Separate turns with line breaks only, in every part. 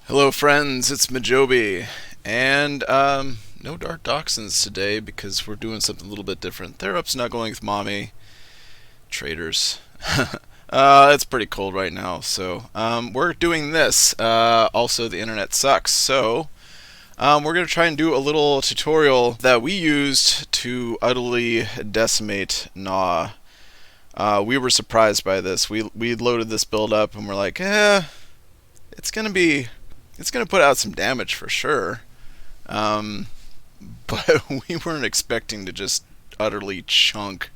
Hello, friends. It's Majobi, and no dark Dachshunds today because we're doing something a little bit different. They're up snuggling with mommy. Traitors. It's pretty cold right now, so we're doing this. Also, the internet sucks, so we're gonna try and do a little tutorial that we used to utterly decimate Gnaw. We were surprised by this. We loaded this build up and we're like, it's gonna be it's going to put out some damage for sure. Um, but we weren't expecting to just utterly chunk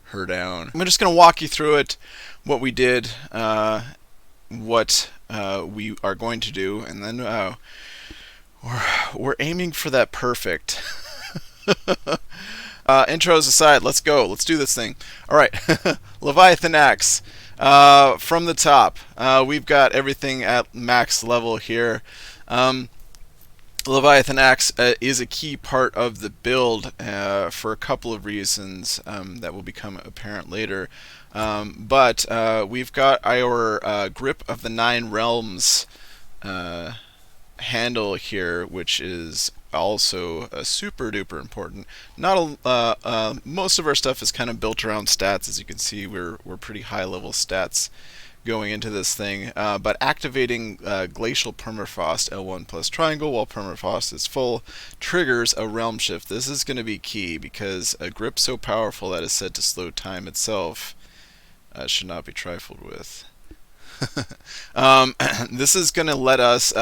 her down. I'm just going to walk you through it, what we did, what we are going to do, and then we're aiming for that perfect. Intros aside, let's go. Let's do this thing. All right, Leviathan Axe. From the top, we've got everything at max level here. Leviathan Axe is a key part of the build for a couple of reasons that will become apparent later. But we've got our Grip of the Nine Realms handle here, which is also super duper important. Not most of our stuff is kind of built around stats. As you can see, we're pretty high level stats going into this thing. But activating Glacial Permafrost L1 plus triangle while Permafrost is full triggers a realm shift. This is going to be key because a grip so powerful that is said to slow time itself should not be trifled with. This is going to let us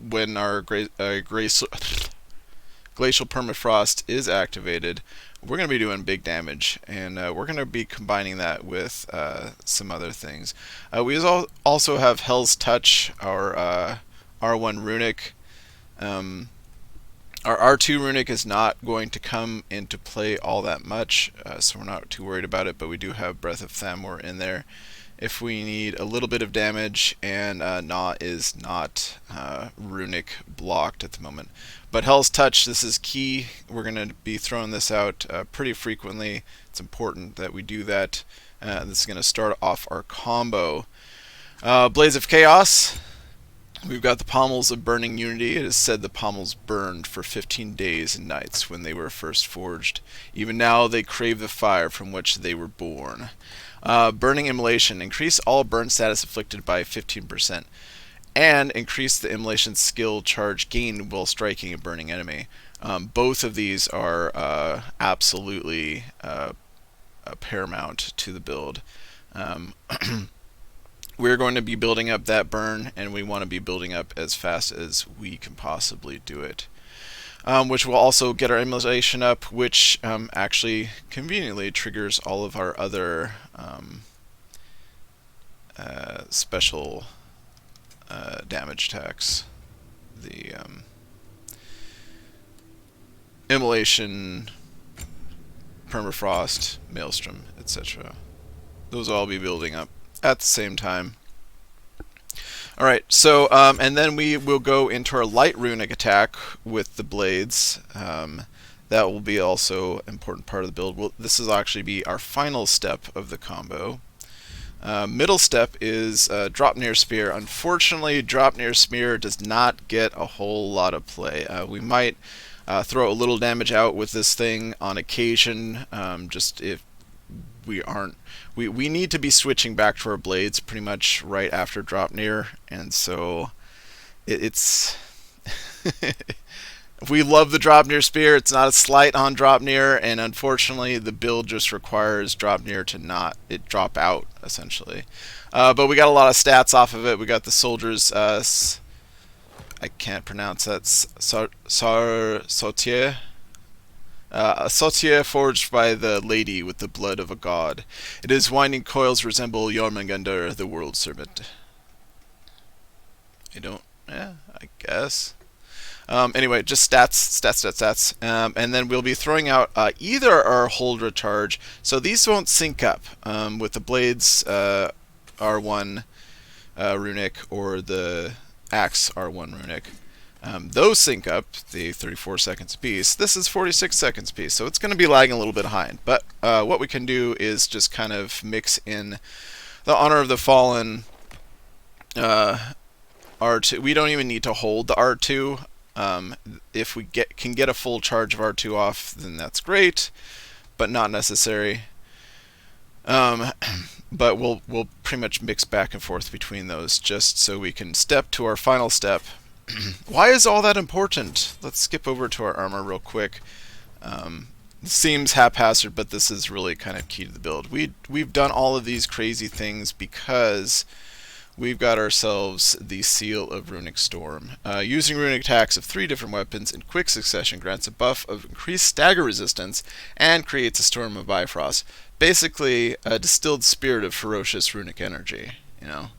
when our glacial permafrost is activated, we're going to be doing big damage, and we're going to be combining that with some other things. We also have Hell's Touch, our R1 runic. Our R2 runic is not going to come into play all that much, so we're not too worried about it, but we do have Breath of Thamor in there if we need a little bit of damage, and Gnaw is not runic blocked at the moment. But Hell's Touch, this is key. We're going to be throwing this out pretty frequently. It's important that we do that. This is going to start off our combo. Blaze of Chaos. We've got the Pommels of Burning Unity. It is said the pommels burned for 15 days and nights when they were first forged. Even now they crave the fire from which they were born. Burning Immolation. Increase all burn status afflicted by 15%. And increase the immolation skill charge gained while striking a burning enemy. Both of these are absolutely paramount to the build. We're going to be building up that burn, and we want to be building up as fast as we can possibly do it. Which will also get our immolation up, which actually conveniently triggers all of our other special damage attacks. The immolation, permafrost, maelstrom, etc. Those will all be building up at the same time. Alright, so, and then we will go into our light runic attack with the blades. That will be also an important part of the build. This will actually be our final step of the combo. Middle step is Dropnir Spear. Unfortunately, Dropnir Spear does not get a whole lot of play. We might throw a little damage out with this thing on occasion, just if we aren't. We need to be switching back to our blades pretty much right after Dropnir, and so it's we love the Dropnir Spear. It's not a slight on Dropnir, and unfortunately the build just requires Dropnir to not drop out essentially. But we got a lot of stats off of it. We got the soldiers. I can't pronounce that. Sautier. A sautier forged by the lady with the blood of a god. Its winding coils resemble Jormungandr, the world servant. I guess. Anyway, just stats. And then we'll be throwing out either our hold recharge. So these won't sync up with the blades R1 runic or the axe R1 runic. Those sync up, the 34 seconds apiece. This is 46 seconds apiece, so it's going to be lagging a little bit behind. But what we can do is just kind of mix in the Honor of the Fallen R2. We don't even need to hold the R2. Um, if we can get a full charge of R2 off, then that's great, but not necessary. Um, but we'll pretty much mix back and forth between those just so we can step to our final step. Why is all that important? Let's skip over to our armor real quick. Seems haphazard, but this is really kind of key to the build. We've done all of these crazy things because we've got ourselves the Seal of Runic Storm. Using runic attacks of 3 different weapons in quick succession grants a buff of increased stagger resistance and creates a storm of Bifrost. Basically, a distilled spirit of ferocious runic energy, you know.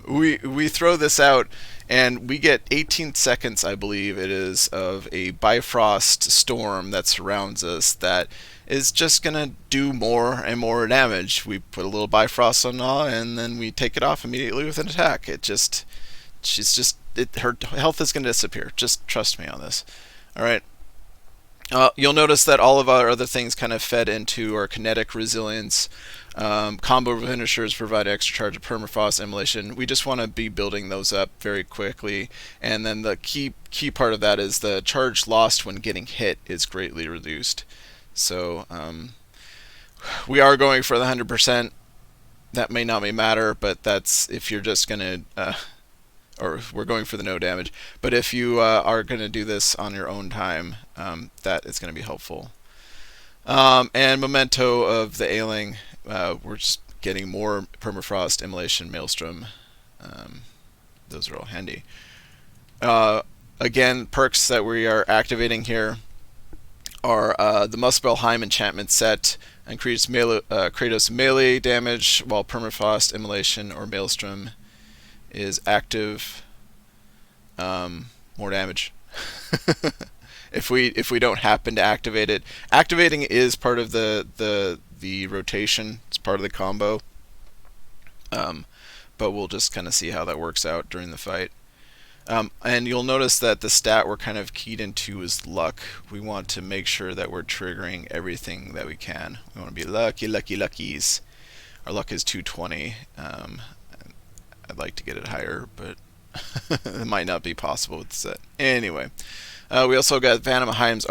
We throw this out, and we get 18 seconds, I believe it is, of a Bifrost storm that surrounds us that is just gonna do more and more damage. We put a little Bifrost on Gnaw, and then we take it off immediately with an attack. Her health is gonna disappear. Just trust me on this. All right. You'll notice that all of our other things kind of fed into our kinetic resilience. Combo finishers provide extra charge of permafrost, immolation. We just want to be building those up very quickly. And then the key part of that is the charge lost when getting hit is greatly reduced. So we are going for the 100%. That may not matter, but that's if you're just going to... or we're going for the no damage. But if you are going to do this on your own time, that is going to be helpful. And memento of the ailing, we're just getting more permafrost, immolation, maelstrom. Those are all handy. Again, perks that we are activating here are the Muspelheim enchantment set. Increase Kratos melee damage while permafrost, immolation, or maelstrom is active. More damage. if we don't happen to activate it, activating is part of the rotation. It's part of the combo. But we'll just kind of see how that works out during the fight. And you'll notice that the stat we're kind of keyed into is luck. We want to make sure that we're triggering everything that we can. We want to be luckies. Our luck is 220. I'd like to get it higher, but it might not be possible with the set. Anyway, we also got Vanaheim's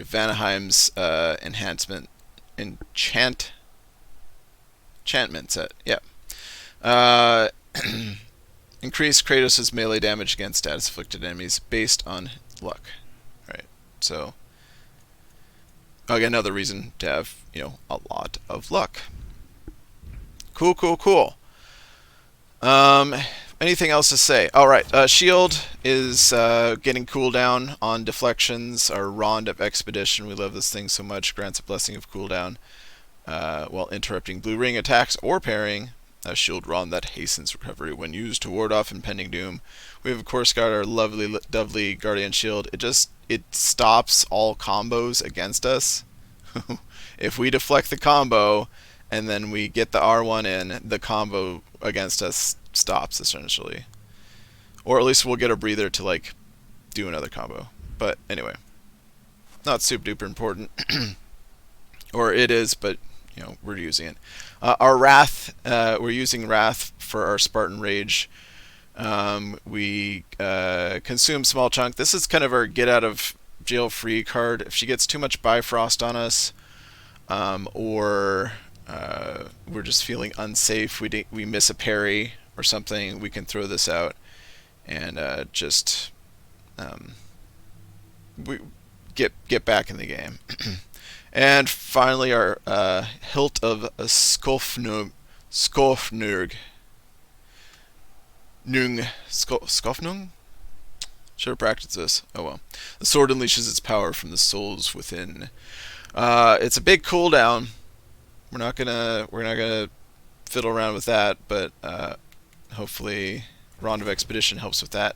Vanaheim's enchantment set. Yeah. Increase Kratos' melee damage against status afflicted enemies based on luck. Right. So again, another reason to have, a lot of luck. Cool. Anything else to say? All right. Shield is getting cooldown on deflections. Our Rond of Expedition. We love this thing so much. Grants a blessing of cooldown while interrupting blue ring attacks or parrying. A shield Rond that hastens recovery when used to ward off impending doom. We have, of course, got our lovely Guardian Shield. It stops all combos against us. If we deflect the combo and then we get the R1 in, the combo against us stops, essentially. Or at least we'll get a breather to, do another combo. But anyway, not super duper important. Or it is, but, we're using it. Our Wrath, we're using Wrath for our Spartan Rage. We consume small chunk. This is kind of our get out of jail free card. If she gets too much Bifrost on us, or we're just feeling unsafe, we miss a parry or something, we can throw this out and we get back in the game. And finally, our Hilt of Skofnung. Skofnung. Should have practiced this. Oh well. The sword unleashes its power from the souls within. It's a big cooldown. We're not gonna fiddle around with that, but hopefully Rond of Expedition helps with that.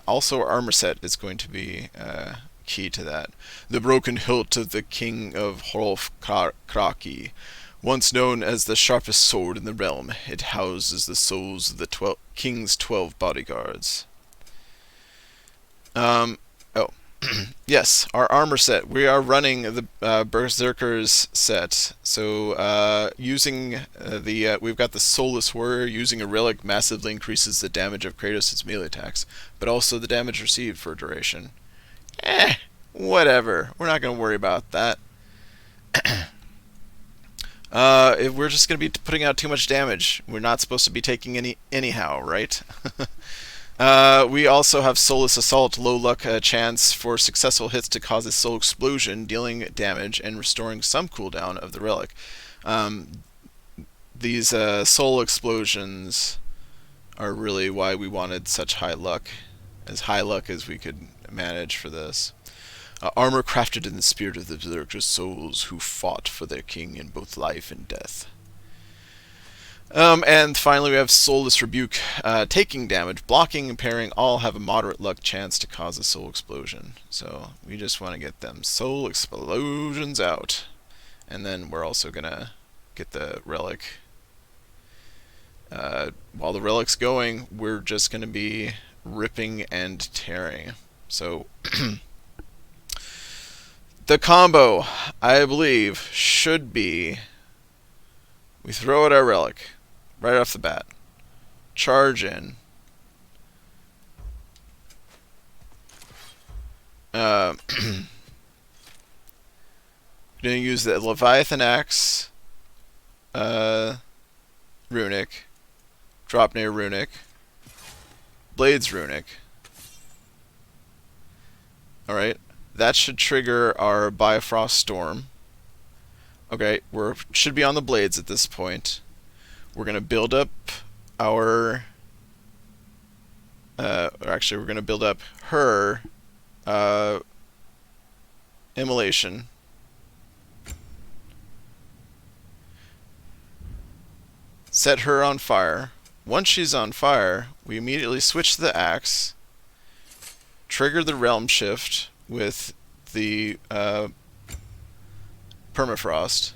Also, our armor set is going to be key to that. The broken hilt of the King of Hrolf-Kraki, once known as the sharpest sword in the realm, it houses the souls of the King's 12 bodyguards. Yes, our armor set. We are running the Berserkers set. So using we've got the Soulless Warrior. Using a relic massively increases the damage of Kratos' melee attacks, but also the damage received for a duration. Whatever. We're not going to worry about that. If we're just going to be putting out too much damage. We're not supposed to be taking any anyhow, right? We also have Soulless Assault, low luck chance for successful hits to cause a soul explosion, dealing damage and restoring some cooldown of the relic. These soul explosions are really why we wanted such high luck as we could manage for this. Armor crafted in the spirit of the Berserker souls who fought for their king in both life and death. And finally we have Soulless Rebuke. Taking damage, blocking, and parrying all have a moderate luck chance to cause a soul explosion. So we just want to get them soul explosions out. And then we're also going to get the relic. While the relic's going, we're just going to be ripping and tearing. So the combo, I believe, should be we throw out our relic right off the bat, charge in, going to use the Leviathan Axe, Runic, Dropnir Runic, Blades Runic. Alright, that should trigger our Bifrost Storm. Okay, we should be on the blades at this point. We're going to build up our... actually, we're going to build up her Immolation. Set her on fire. Once she's on fire, we immediately switch to the axe, trigger the Realm Shift with the permafrost,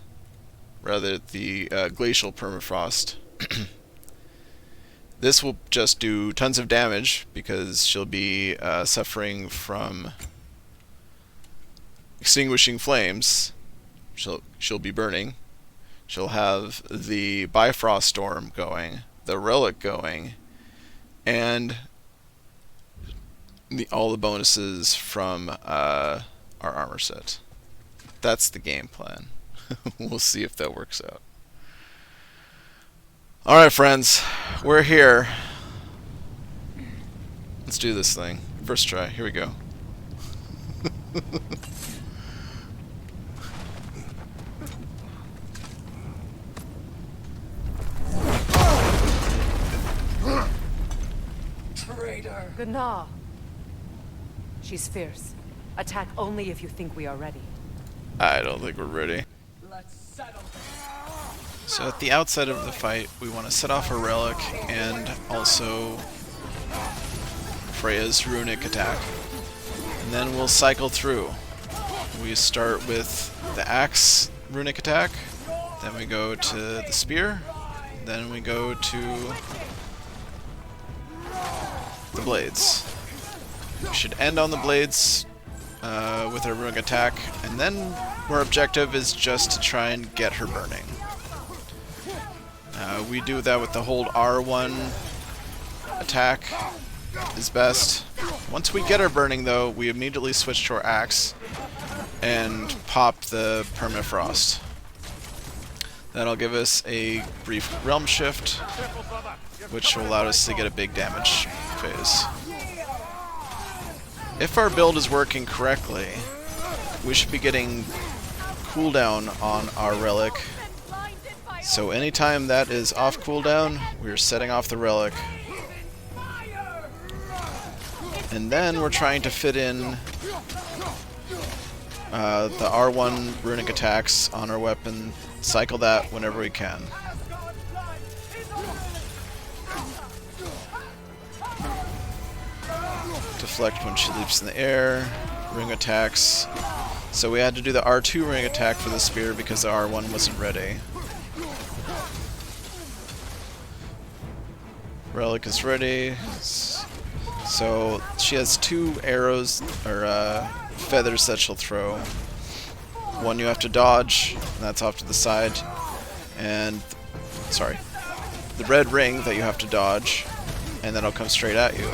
rather the glacial permafrost. This will just do tons of damage because she'll be suffering from extinguishing flames. She'll be burning. She'll have the Bifrost Storm going, the Relic going, and all the bonuses from our armor set. That's the game plan. We'll see if that works out. Alright, friends. We're here. Let's do this thing. First try. Here we go.
Traitor!
Gná. She's fierce. Attack only if you think we are ready.
I don't think we're ready.
Let's settle this.
So at the outset of the fight, we want to set off a relic and also Freya's runic attack. And then we'll cycle through. We start with the axe runic attack, then we go to the spear, then we go to the blades. We should end on the blades with our runic attack, and then our objective is just to try and get her burning. We do that with the hold R1 attack is best. Once we get her burning, though, we immediately switch to our axe and pop the permafrost. That'll give us a brief realm shift, which will allow us to get a big damage phase. If our build is working correctly, we should be getting cooldown on our relic. So anytime that is off cooldown, we're setting off the relic. And then we're trying to fit in the R1 runic attacks on our weapon. Cycle that whenever we can. Deflect when she leaps in the air. Ring attacks. So we had to do the R2 ring attack for the spear because the R1 wasn't ready. Relic is ready. So she has 2 arrows, or feathers that she'll throw. One you have to dodge, and that's off to the side. And, sorry, the red ring that you have to dodge, and then it'll come straight at you.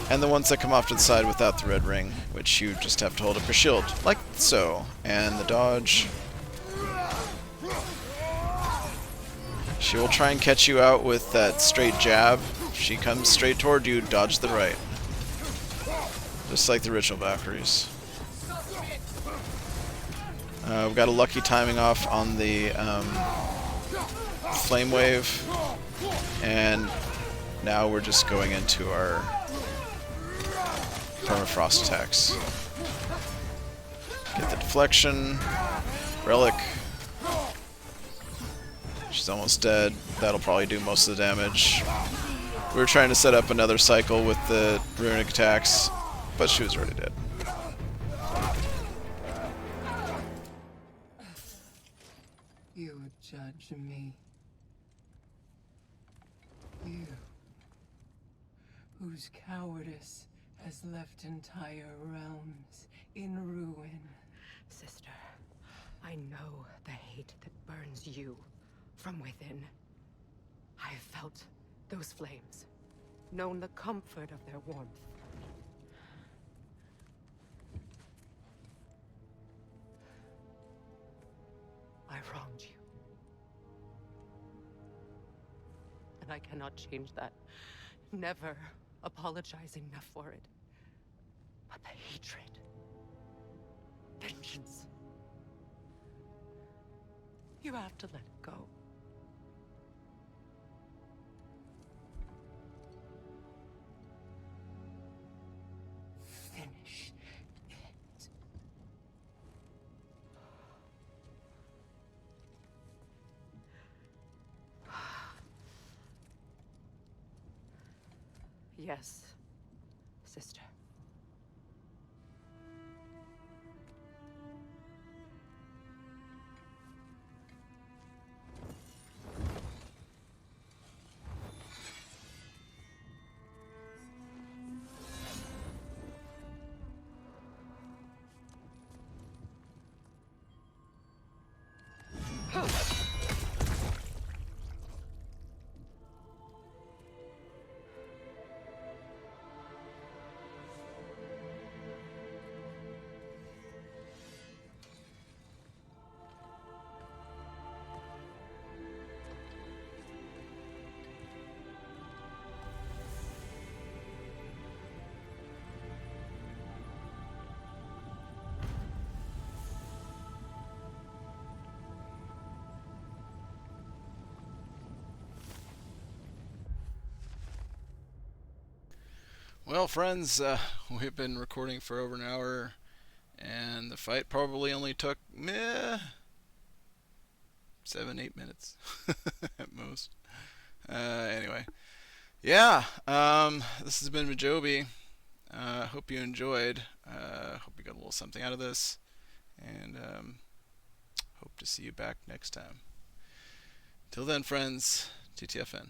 And the ones that come off to the side without the red ring, which you just have to hold up your shield, like so. And the dodge. She will try and catch you out with that straight jab. If she comes straight toward you, dodge the right. Just like the original Valkyries. We've got a lucky timing off on the Flame Wave. And now we're just going into our permafrost attacks. Get the deflection. Relic. She's almost dead. That'll probably do most of the damage. We were trying to set up another cycle with the runic attacks, but she was already dead.
You would judge me. You, whose cowardice has left entire realms in ruin.
Sister, I know the hate that burns you from within. I have felt those flames, known the comfort of their warmth. I wronged you. And I cannot change that. Never apologize enough for it. But the hatred, vengeance, you have to let it go.
Finish it.
Yes, sister.
Well, friends, we've been recording for over an hour, and the fight probably only took 7-8 minutes at most. Anyway, yeah, this has been Majobi. Hope you enjoyed. Hope you got a little something out of this, and hope to see you back next time. Till then, friends, TTFN.